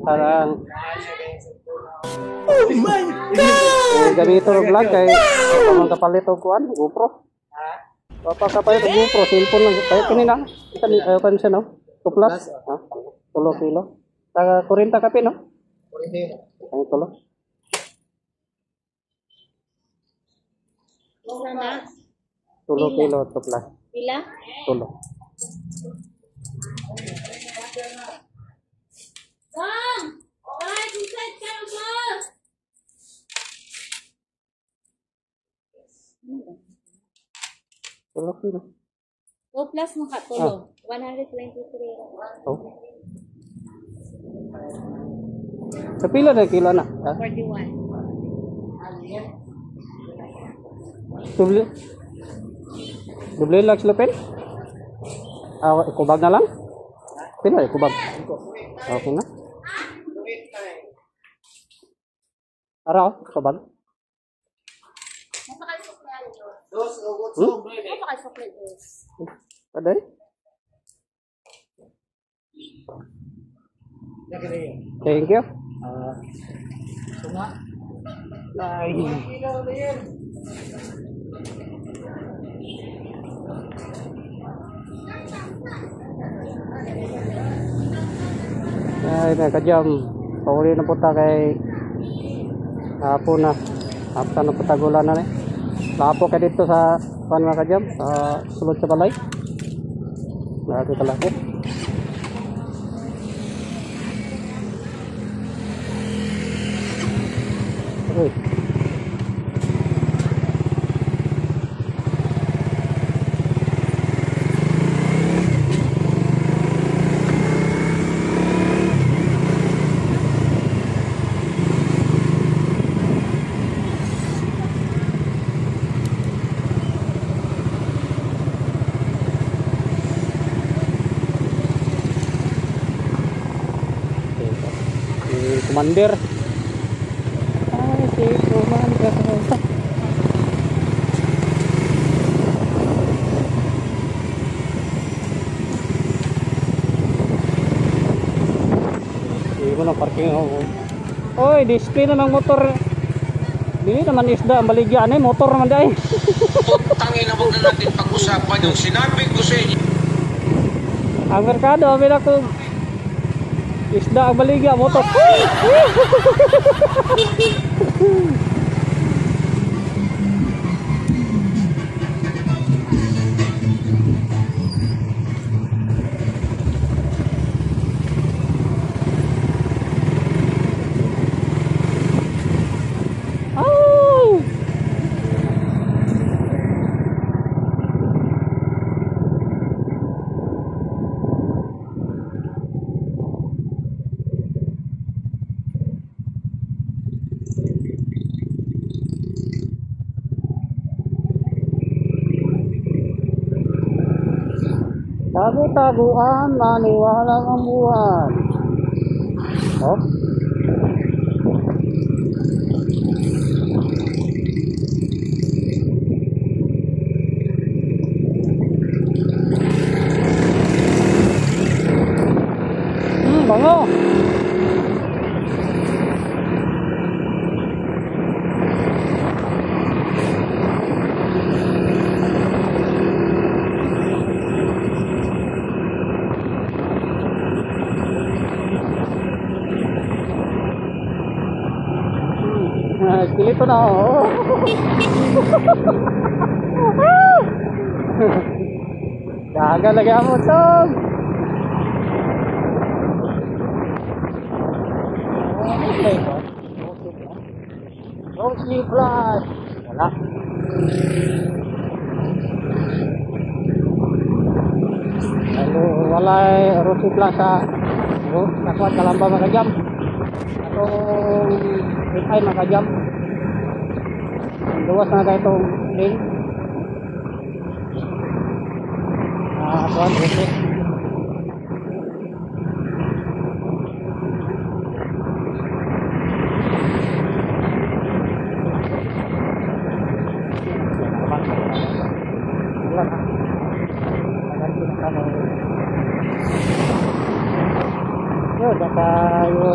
Parang oh my god! Ganito ng vlog kay pamang kapalit og kuan, GoPro. Papakapalit og GoPro, cellphone lang tayo kanina. Ayo kan siya no. 2 plus, ha? 2 kilo. Taga 40 kape no? 40. Ang tulo. Mura na. 2 kilo 2 plus. Pila? 2. Bang! Right inside council! Tulo kilo. 2 plus mo ka tulo. 123. Oh. Sa pila na kilo na? Ha? 41. Doble lang sila pen? Kubag na lang? Pila kubag? Okay na. Araw, kubag? Napaka-sukli dos. Aday? Thank you. Ay, nakajam. Pauli na po ta kay hapon na. Hapon na po tagulan na rin. Lapo ka dito sa pan mga kajam. Sa sulod sa balay. Lagi kalaki. Uy. Commander. Ay, si Commander. Hindi mo na parking ako. Oy, display na ng motor. Dili naman isda ang baligyan eh, motor naman dai. Tangin na, huwag na natin pag-usapan yung sinabi ko sa inyo. Ang merkado, amin ako. Isda ang baligya, motor. Oh! Tago-taguan, maniwalang ang buwan. Oh. Bango. Kilito na oh. Daga lagi ang motor. Don't sleep flash. Wala. Lalu walay Rosi Plaza. Nakuha kalamba makajam. Atong ay makajam. Luwas na kayo itong lane. Kuhan, Rosi. Yun, tayo